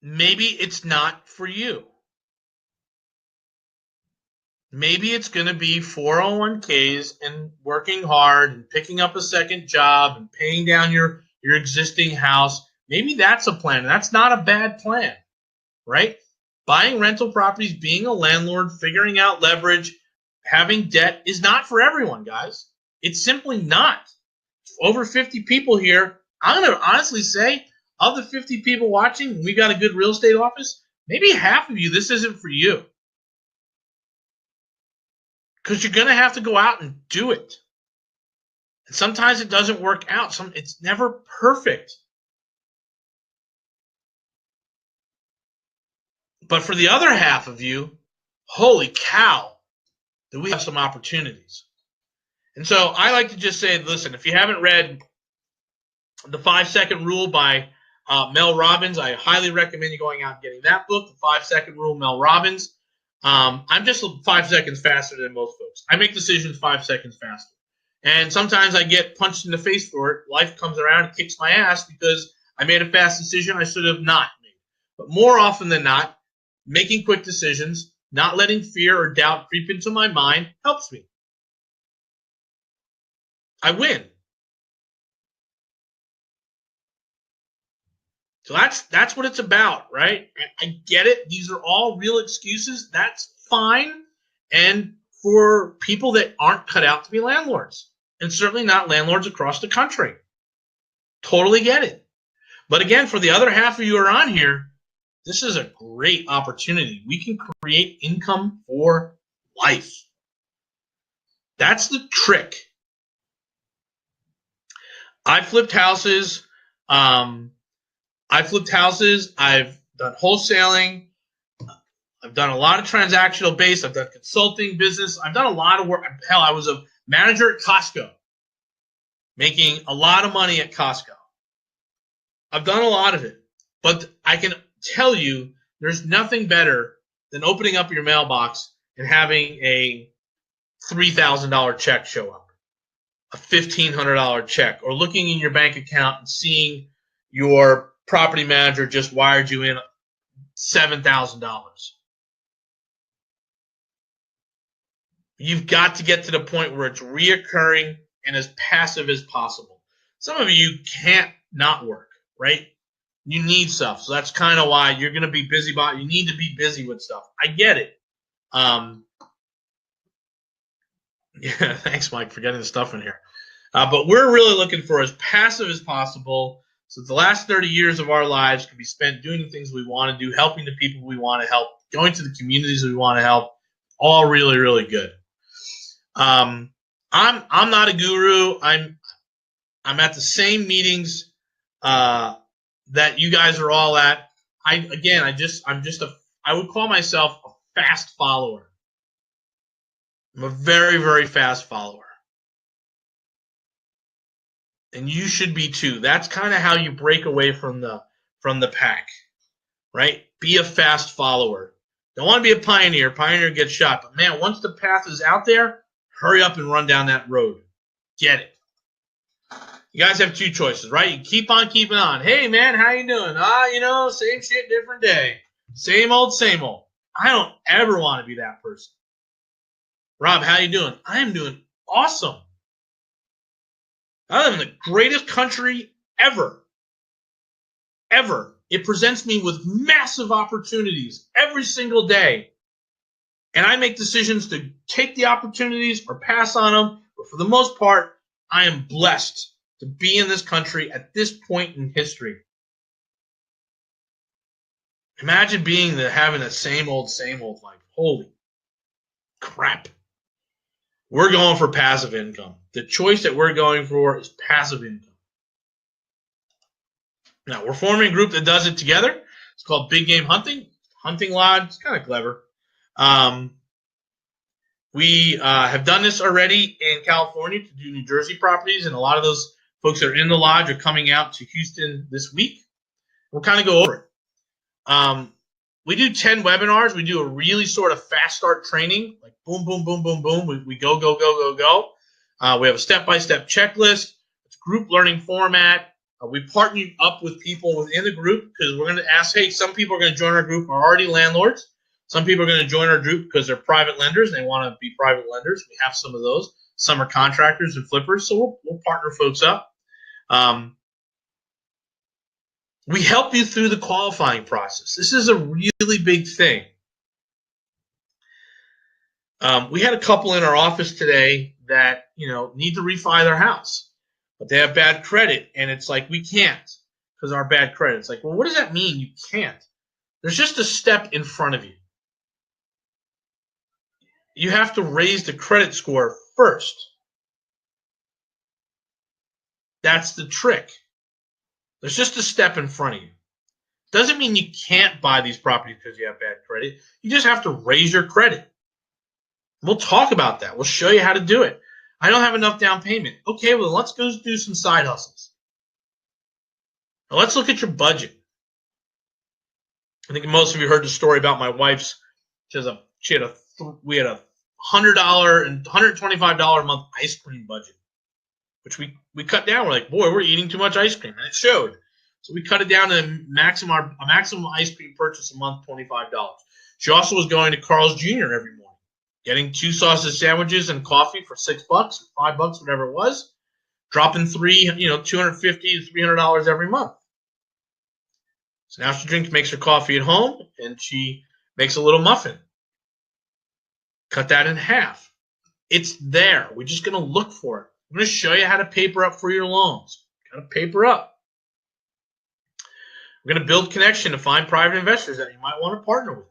Maybe it's not for you. Maybe it's going to be 401ks and working hard and picking up a second job and paying down your existing house. Maybe that's a plan. That's not a bad plan, right? Buying rental properties, being a landlord, figuring out leverage, having debt is not for everyone, guys. It's simply not. Over 50 people here. I'm going to honestly say, of the 50 people watching, we got a good real estate office. Maybe half of you, this isn't for you. Because you're going to have to go out and do it. And sometimes it doesn't work out. It's never perfect. But for the other half of you, holy cow, do we have some opportunities. And so I like to just say, listen, if you haven't read The 5-Second Rule by Mel Robbins, I highly recommend you going out and getting that book, The 5-Second Rule, Mel Robbins. I'm just 5 seconds faster than most folks. I make decisions 5 seconds faster. And sometimes I get punched in the face for it. Life comes around and kicks my ass because I made a fast decision I should have not made. But more often than not, making quick decisions, not letting fear or doubt creep into my mind helps me. I win. So that's what it's about, right? I get it. These are all real excuses. That's fine. And for people that aren't cut out to be landlords, and certainly not landlords across the country. Totally get it. But again, for the other half of you who are on here, this is a great opportunity. We can create income for life. That's the trick. I flipped houses. I've done wholesaling. I've done a lot of transactional base. I've done consulting business. I've done a lot of work. Hell, I was a manager at Costco, making a lot of money at Costco. I've done a lot of it. But I can tell you there's nothing better than opening up your mailbox and having a $3,000 check show up, a $1,500 check, or looking in your bank account and seeing your property manager just wired you in $7,000. You've got to get to the point where it's reoccurring and as passive as possible. Some of you can't not work, right? You need stuff. So that's kind of why you're going to be busy. You need to be busy with stuff. I get it. Yeah, thanks, Mike, for getting the stuff in here. But we're really looking for as passive as possible. So the last 30 years of our lives can be spent doing the things we want to do, helping the people we want to help, going to the communities we want to help, all really, really good. I'm not a guru. I'm at the same meetings that you guys are all at. I would call myself a fast follower. I'm a very, very fast follower. And you should be too. That's kind of how you break away from the pack, right? Be a fast follower. Don't want to be a pioneer. Pioneer gets shot. But man, once the path is out there, hurry up and run down that road. Get it. You guys have two choices, right? You keep on keeping on. Hey man, how you doing? Same shit, different day. Same old, same old. I don't ever want to be that person. Rob, how you doing? I am doing awesome. I live in the greatest country ever. Ever. It presents me with massive opportunities every single day. And I make decisions to take the opportunities or pass on them. But for the most part, I am blessed to be in this country at this point in history. Imagine having the same old life. Holy crap. We're going for passive income. The choice that we're going for is passive income. Now, we're forming a group that does it together. It's called Big Game Hunting. Hunting Lodge. It's kind of clever. We have done this already in California to do New Jersey properties, and a lot of those folks that are in the lodge are coming out to Houston this week. We'll kind of go over it. We do 10 webinars. We do a really sort of fast start training, like boom, boom, boom, boom, boom. We go. We have a step-by-step checklist. It's group learning format. We partner you up with people within the group because we're going to ask, hey, some people are going to join our group are already landlords. Some people are going to join our group because they're private lenders and they want to be private lenders. We have some of those. Some are contractors and flippers, so we'll partner folks up. We help you through the qualifying process. This is a really big thing. We had a couple in our office today that need to refi their house, but they have bad credit, and it's like we can't because of our bad credit. It's like, well, what does that mean? You can't. There's just a step in front of you. You have to raise the credit score first. That's the trick. There's just a step in front of you. Doesn't mean you can't buy these properties because you have bad credit. You just have to raise your credit. We'll talk about that. We'll show you how to do it. I don't have enough down payment. Okay, well, let's go do some side hustles. Now, let's look at your budget. I think most of you heard the story about my wife's. We had a $100 and $125 a month ice cream budget, which we cut down. We're like, boy, we're eating too much ice cream, and it showed. So we cut it down to a maximum ice cream purchase a month, $25. She also was going to Carl's Jr. every morning, getting 2 sausage sandwiches and coffee for $6, $5, whatever it was, dropping $250 to $300 every month. So now she makes her coffee at home, and she makes a little muffin. Cut that in half. It's there. We're just going to look for it. I'm going to show you how to paper up for your loans. Got to paper up. We're going to build connection to find private investors that you might want to partner with.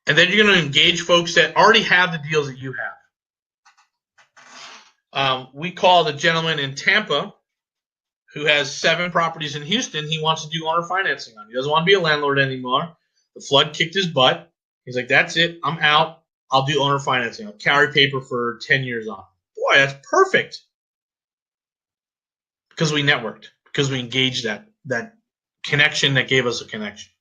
And then you're going to engage folks that already have the deals that you have. We called a gentleman in Tampa who has 7 properties in Houston. He wants to do owner financing on. He doesn't want to be a landlord anymore. The flood kicked his butt. He's like, that's it. I'm out. I'll do owner financing. I'll carry paper for 10 years on. Boy, that's perfect. Because we networked. Because we engaged that connection that gave us a connection.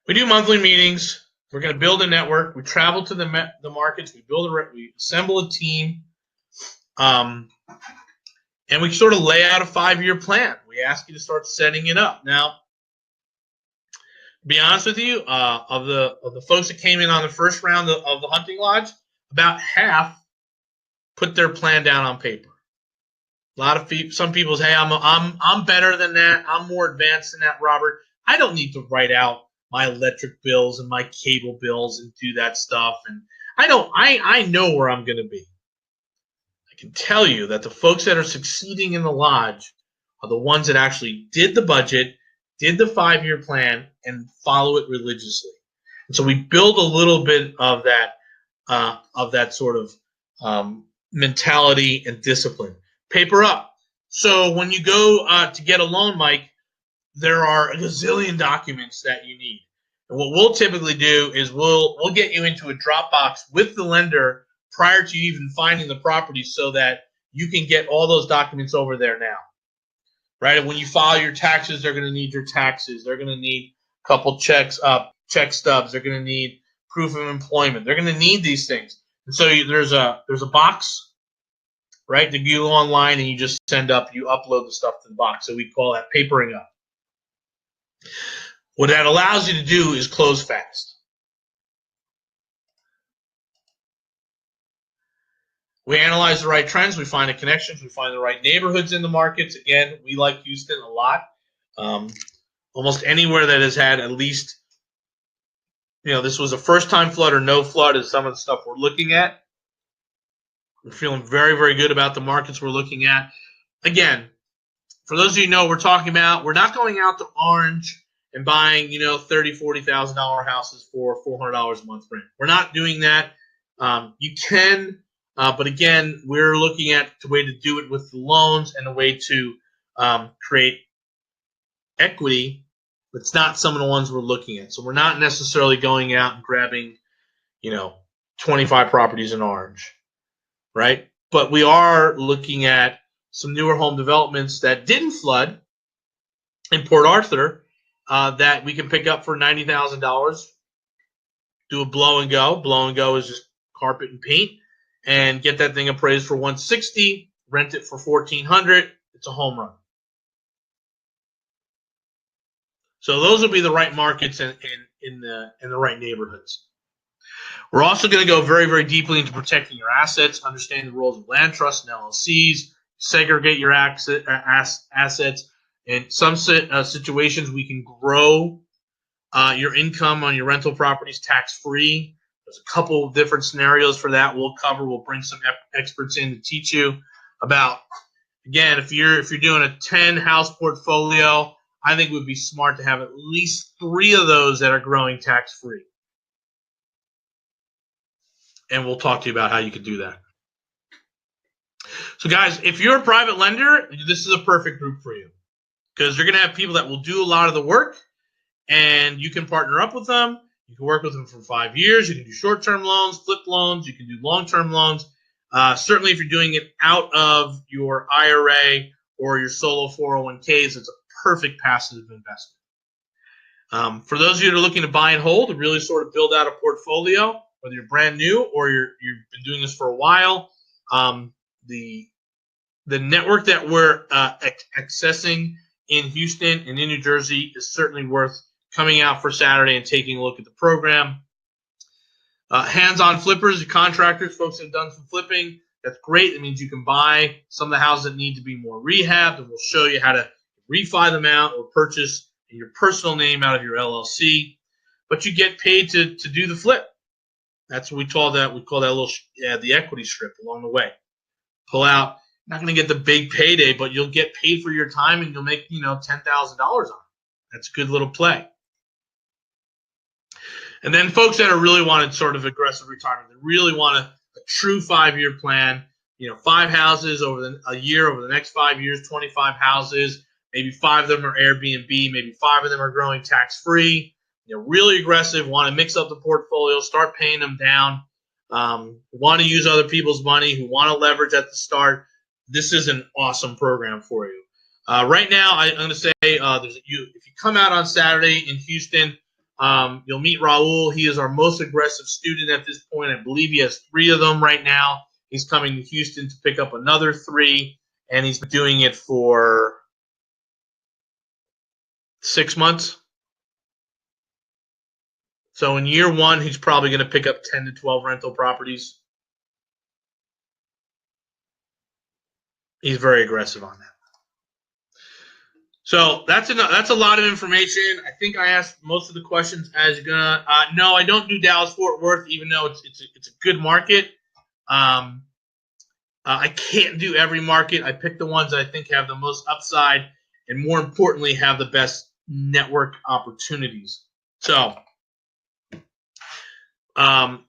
We do monthly meetings. We're going to build a network. We travel to the markets. We assemble a team. And we sort of lay out a 5-year plan. We ask you to start setting it up. Now, to be honest with you, of the folks that came in on the first round of the hunting lodge, about half put their plan down on paper. A lot of people, some people say, hey, I'm better than that. I'm more advanced than that, Robert. I don't need to write out my electric bills and my cable bills and do that stuff. And I know where I'm going to be. I can tell you that the folks that are succeeding in the lodge are the ones that actually did the budget, did the 5-year plan, and follow it religiously. And so we build a little bit of that sort of mentality and discipline. Paper up. So when you go to get a loan, Mike, there are a gazillion documents that you need. And what we'll typically do is we'll get you into a Dropbox with the lender prior to you even finding the property so that you can get all those documents over there now. Right? And when you file your taxes, they're going to need your taxes. They're going to need a couple check stubs. They're going to need proof of employment. They're going to need these things. And so there's a box, right, that you go online and you just you upload the stuff to the box. So we call that papering up. What that allows you to do is close fast. We analyze the right trends. We find the connections. We find the right neighborhoods in the markets. Again, we like Houston a lot. Almost anywhere that has had at least, this was a first-time flood or no flood is some of the stuff we're looking at. We're feeling very, very good about the markets we're looking at. Again, for those of you who know, we're talking about, we're not going out to Orange and buying, $30,000, $40,000 houses for $400 a month rent. We're not doing that. You can, but again, we're looking at the way to do it with the loans and a way to create equity. It's not some of the ones we're looking at. So we're not necessarily going out and grabbing, 25 properties in Orange, right? But we are looking at some newer home developments that didn't flood in Port Arthur that we can pick up for $90,000, do a blow and go. Blow and go is just carpet and paint, and get that thing appraised for $160, rent it for $1,400. It's a home run. So those will be the right markets and in the right neighborhoods. We're also going to go very, very deeply into protecting your assets, understand the roles of land trusts and LLCs, segregate your assets. In some situations, we can grow your income on your rental properties tax-free. There's a couple of different scenarios for that we'll cover. We'll bring some experts in to teach you about, again, if you're doing a 10-house portfolio, I think it would be smart to have at least 3 of those that are growing tax-free. And we'll talk to you about how you could do that. So, guys, if you're a private lender, this is a perfect group for you because you're going to have people that will do a lot of the work, and you can partner up with them. You can work with them for 5 years. You can do short-term loans, flip loans. You can do long-term loans. Certainly, if you're doing it out of your IRA or your solo 401ks, it's a perfect passive investment. For those of you that are looking to buy and hold, to really sort of build out a portfolio, whether you're brand new or you've been doing this for a while, the network that we're accessing in Houston and in New Jersey is certainly worth coming out for Saturday and taking a look at the program. Hands-on flippers, contractors, folks that have done some flipping, that's great. It means you can buy some of the houses that need to be more rehabbed, and we'll show you how to refi them out or purchase in your personal name out of your LLC. But you get paid to do the flip. That's what we call that. We call that little the equity strip along the way. Pull out. Not going to get the big payday, but you'll get paid for your time, and you'll make $10,000 on it. That's a good little play. And then folks that are really wanted sort of aggressive retirement, they really want a true 5-year plan. 5 houses over a year over the next 5 years, 25 houses. Maybe 5 of them are Airbnb. Maybe 5 of them are growing tax-free. Really aggressive, want to mix up the portfolio, start paying them down, want to use other people's money, who want to leverage at the start. This is an awesome program for you. Right now, I'm going to say if you come out on Saturday in Houston, you'll meet Raul. He is our most aggressive student at this point. I believe he has 3 of them right now. He's coming to Houston to pick up another 3, and he's been doing it for 6 months. So in year 1, he's probably going to pick up 10 to 12 rental properties. He's very aggressive on that. So that's enough. That's a lot of information. I think I asked most of the questions as you're gonna. No, I don't do Dallas-Fort Worth, even though it's a good market. I can't do every market. I pick the ones that I think have the most upside and, more importantly, have the best network opportunities. So, a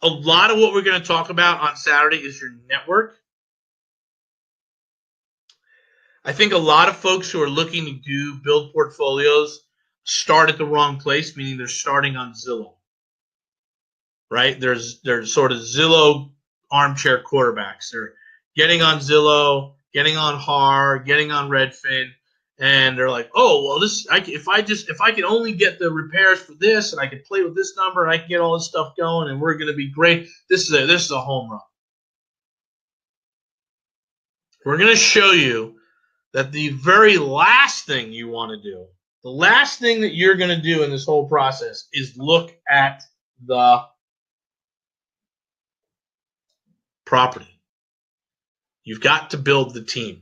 lot of what we're going to talk about on Saturday is your network. I think a lot of folks who are looking to build portfolios start at the wrong place, meaning they're starting on Zillow, right? There's sort of Zillow armchair quarterbacks. They're getting on Zillow, getting on HAR, getting on Redfin, and they're like, oh, well, if I could only get the repairs for this, and I could play with this number, and I can get all this stuff going, and we're going to be great. This is a home run. We're going to show you that the very last thing you want to do, the last thing that you're going to do in this whole process is look at the property. You've got to build the team.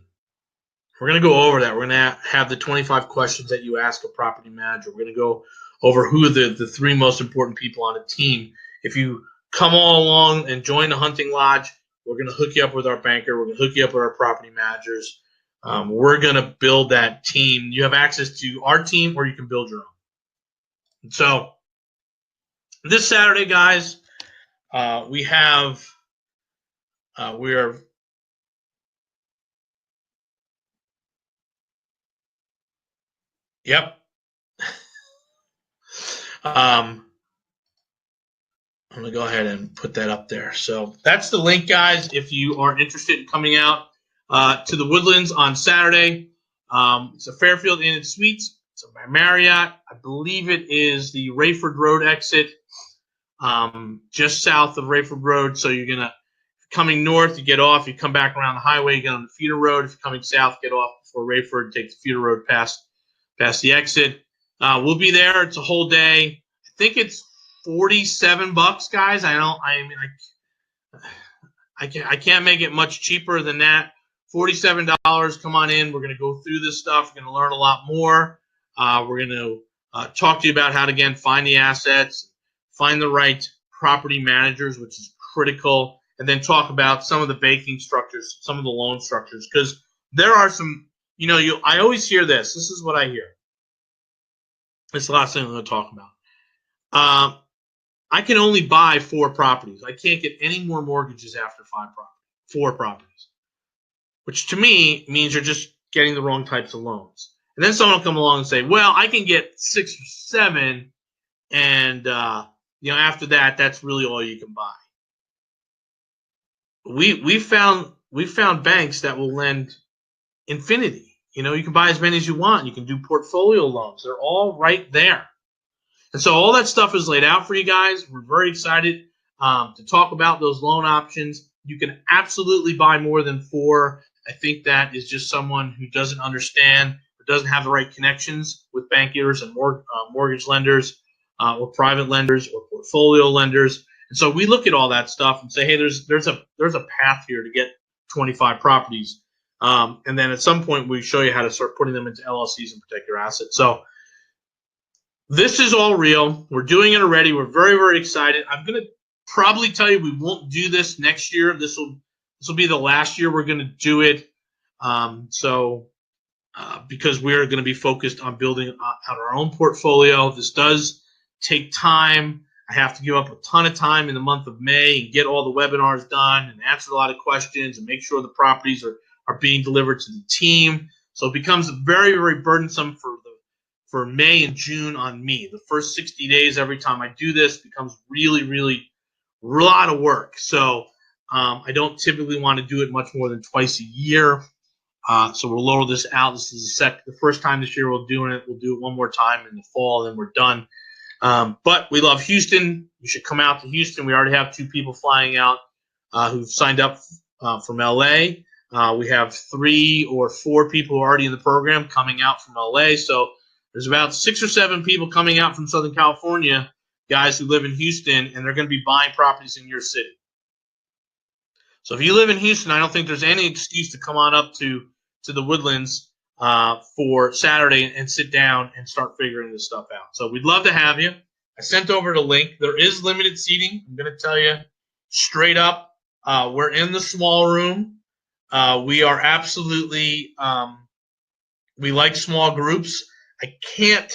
We're going to go over that. We're going to have the 25 questions that you ask a property manager. We're going to go over who are the three most important people on a team. If you come all along and join the hunting lodge, we're going to hook you up with our banker. We're going to hook you up with our property managers. We're going to build that team. You have access to our team, or you can build your own. And so this Saturday, guys, we are yep. I'm going to go ahead and put that up there. So that's the link, guys, if you are interested in coming out to the Woodlands on Saturday. It's a Fairfield Inn and Suites. It's a Marriott. I believe it is the Rayford Road exit, just south of Rayford Road. So you're going to, coming north, you get off, you come back around the highway, you get on the feeder road. If you're coming south, get off before Rayford, take the feeder road past the exit. We'll be there. It's a whole day. I think it's $47, guys. I can't make it much cheaper than that. $47. Come on in. We're going to go through this stuff. We're going to learn a lot more. We're going to talk to you about how to, again, find the assets, find the right property managers, which is critical, and then talk about some of the banking structures, some of the loan structures, because there are some, I always hear this. This is what I hear. It's the last thing I'm going to talk about. I can only buy 4 properties. I can't get any more mortgages after 4 properties, which to me means you're just getting the wrong types of loans. And then someone will come along and say, well, I can get 6 or 7, and after that, that's really all you can buy. We found banks that will lend infinity. You can buy as many as you want. You can do portfolio loans. They're all right there. And so all that stuff is laid out for you guys. We're very excited to talk about those loan options. You can absolutely buy more than 4. I think that is just someone who doesn't understand or doesn't have the right connections with bankers and mortgage lenders or private lenders or portfolio lenders. And so we look at all that stuff and say, hey, there's a path here to get 25 properties. And then at some point we show you how to start putting them into LLCs and protect your assets. So this is all real. We're doing it already. We're very, very excited. I'm going to probably tell you we won't do this next year. This will be the last year we're going to do it. Because we're going to be focused on building out our own portfolio. This does take time. I have to give up a ton of time in the month of May and get all the webinars done and answer a lot of questions and make sure the properties are being delivered to the team. So it becomes very, very burdensome for May and June on me. The first 60 days, every time I do this, becomes really, really a lot of work. So I don't typically want to do it much more than twice a year. So we'll lower this out. This is the first time this year we're doing it. We'll do it one more time in the fall, and then we're done. But we love Houston. You should come out to Houston. We already have 2 people flying out who've signed up from LA. We have 3 or 4 people already in the program coming out from LA. So there's about 6 or 7 people coming out from Southern California, guys who live in Houston, and they're going to be buying properties in your city. So if you live in Houston, I don't think there's any excuse to come on up to the Woodlands for Saturday and sit down and start figuring this stuff out. So we'd love to have you. I sent over the link. There is limited seating. I'm going to tell you straight up. We're in the small room. We are absolutely we like small groups. I can't.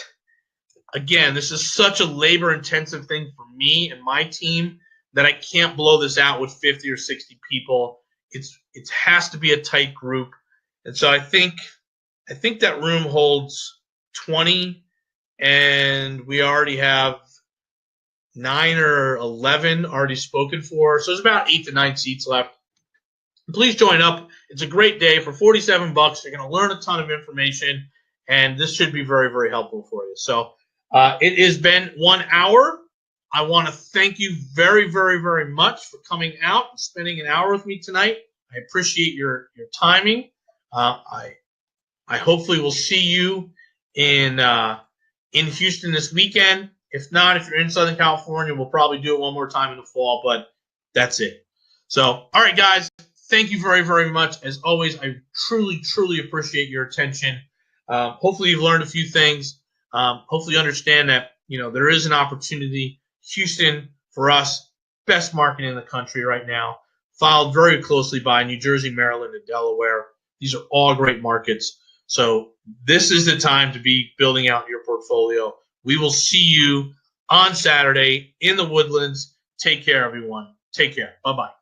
Again, this is such a labor-intensive thing for me and my team that I can't blow this out with 50 or 60 people. It has to be a tight group, and so I think that room holds 20, and we already have 9 or 11 already spoken for. So there's about 8 to 9 seats left. Please join up. It's a great day for $47. You're going to learn a ton of information, and this should be very, very helpful for you. So it has been 1 hour. I want to thank you very, very, very much for coming out and spending an hour with me tonight. I appreciate your timing. I hopefully will see you in Houston this weekend. If not, if you're in Southern California, we'll probably do it one more time in the fall, but that's it. So, all right, guys, thank you very, very much. As always, I truly, truly appreciate your attention. Hopefully you've learned a few things. Hopefully you understand that, there is an opportunity. Houston, for us, best market in the country right now, followed very closely by New Jersey, Maryland, and Delaware. These are all great markets. So this is the time to be building out your portfolio. We will see you on Saturday in the Woodlands. Take care, everyone. Take care. Bye-bye.